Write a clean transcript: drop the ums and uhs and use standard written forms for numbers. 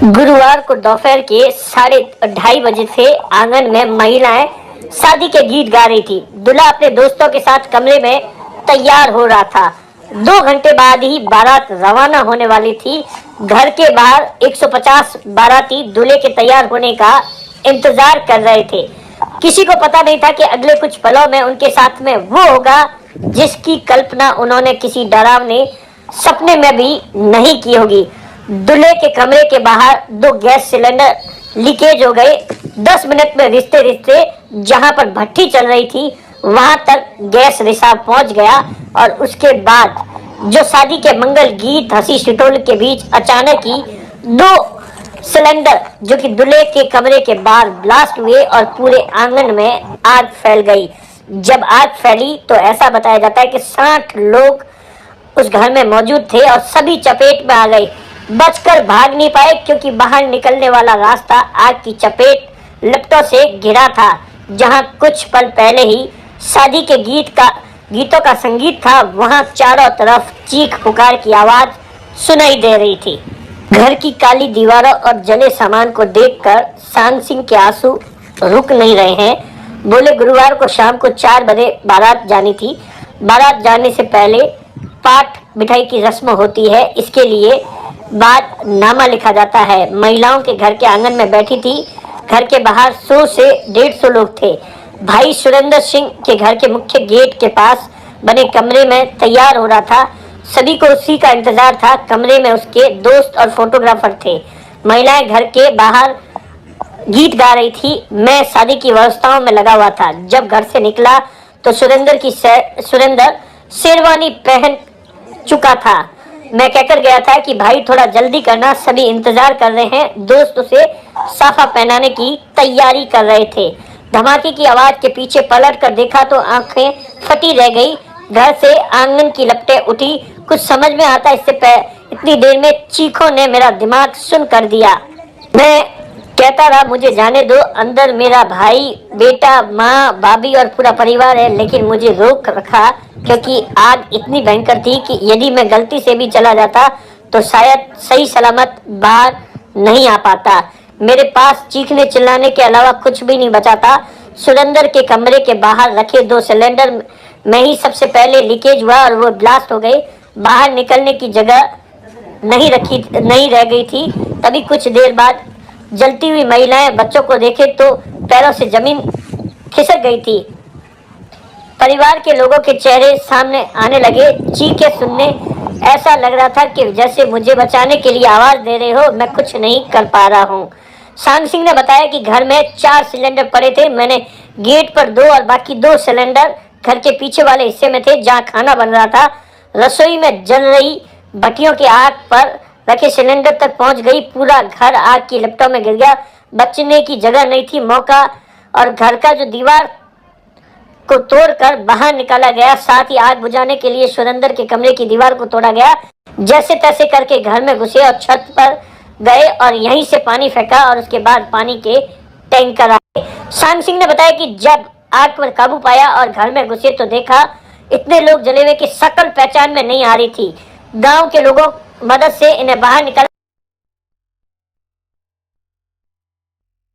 गुरुवार को दोपहर के 2:30 बजे से आंगन में महिलाएं शादी के गीत गा रही थी। दूल्हा अपने दोस्तों के साथ कमरे में तैयार हो रहा था। 2 घंटे बाद ही बारात रवाना होने वाली थी। घर के बाहर 150 बाराती दूल्हे के तैयार होने का इंतजार कर रहे थे। किसी को पता नहीं था कि अगले कुछ पलों में उनके साथ में वो होगा जिसकी कल्पना उन्होंने किसी डरावने सपने में भी नहीं की होगी। दूल्हे के कमरे के बाहर 2 गैस सिलेंडर लीकेज हो गए। 10 मिनट में रिश्ते रिश्ते जहां पर भट्टी चल रही थी वहां तक गैस रिसाव पहुंच गया। और उसके बाद जो शादी के मंगल गीत हंसी ठिठोल के बीच अचानक ही 2 सिलेंडर जो कि दूल्हे के कमरे के बाहर ब्लास्ट हुए और पूरे आंगन में आग फैल गई। जब आग फैली तो ऐसा बताया जाता है कि 60 लोग उस घर में मौजूद थे और सभी चपेट में आ गए। बचकर भाग नहीं पाए क्योंकि बाहर निकलने वाला रास्ता आग की चपेट लपटों से घिरा था। जहां कुछ पल पहले ही शादी के गीतों का संगीत था, वहां चारों तरफ चीख पुकार की आवाज सुनाई दे रही थी। घर की काली दीवारों और जले सामान को देखकर सांग सिंह के आंसू रुक नहीं रहे हैं। बोले, गुरुवार को शाम को 4 बजे बारात जानी थी। बारात जाने से पहले पाठ मिठाई की रस्म होती है। इसके लिए बाद नामा लिखा जाता है। महिलाओं के घर के आंगन में बैठी थी। घर के बाहर 100 से 150 लोग थे। भाई सुरेंद्र सिंह के घर के मुख्य गेट के पास बने कमरे में तैयार हो रहा था। सभी को उसी का इंतजार था। कमरे में उसके दोस्त और फोटोग्राफर थे। महिलाएं घर के बाहर गीत गा रही थी। मैं शादी की व्यवस्थाओं में लगा हुआ था। जब घर से निकला तो सुरेंद्र शेरवानी पहन चुका था। मैं कहकर गया था कि भाई थोड़ा जल्दी करना, सभी इंतजार कर रहे हैं। दोस्त उसे साफा पहनाने की तैयारी कर रहे थे। धमाके की आवाज के पीछे पलट कर देखा तो आंखें फटी रह गई। घर से आंगन की लपटें उठी। कुछ समझ में आता इससे इतनी देर में चीखों ने मेरा दिमाग सुन कर दिया। मैं कहता रहा, मुझे जाने दो, अंदर मेरा भाई, बेटा, माँ, भाभी और पूरा परिवार है। लेकिन मुझे रोक रखा क्योंकि आग इतनी भयंकर थी कि यदि मैं गलती से भी चला जाता तो शायद सही सलामत बाहर नहीं आ पाता। मेरे पास चीखने चिल्लाने के अलावा कुछ भी नहीं बचा था। सुरेंद्र के कमरे के बाहर रखे 2 सिलेंडर में ही सबसे पहले लीकेज हुआ और वो ब्लास्ट हो गए। बाहर निकलने की जगह नहीं रह गई थी। तभी कुछ देर बाद जलती हुई महिलाएं बच्चों को देखे तो पैरों से जमीन खिसक गई थी। परिवार के लोगों के चेहरे सामने आने लगे। चीखें सुनने ऐसा लग रहा था कि जैसे मुझे बचाने के लिए आवाज दे रहे हो। मैं कुछ नहीं कर पा रहा हूँ। सांग सिंह ने बताया कि घर में 4 सिलेंडर पड़े थे। मैंने गेट पर 2 और बाकी 2 सिलेंडर घर के पीछे वाले हिस्से में थे जहाँ खाना बन रहा था। रसोई में जल रही भट्टियों की आग पर रखे सिलेंडर तक पहुंच गई। पूरा घर आग की लपटों में गिर गया। बचने की जगह नहीं थी। मौका और घर का जो दीवार को तोड़कर बाहर निकाला गया। साथ ही आग बुझाने के लिए सुरेंद्र के कमरे की दीवार को तोड़ा गया। जैसे तैसे करके घर में घुसे और छत पर गए और यहीं से पानी फेंका और उसके बाद पानी के टैंकर आए। सांग सिंह ने बताया कि जब आग पर काबू पाया और घर में घुसे तो देखा इतने लोग जले हुए कि शक्ल पहचान में नहीं आ रही थी। गांव के लोगों मदद से इन्हें बाहर निकाल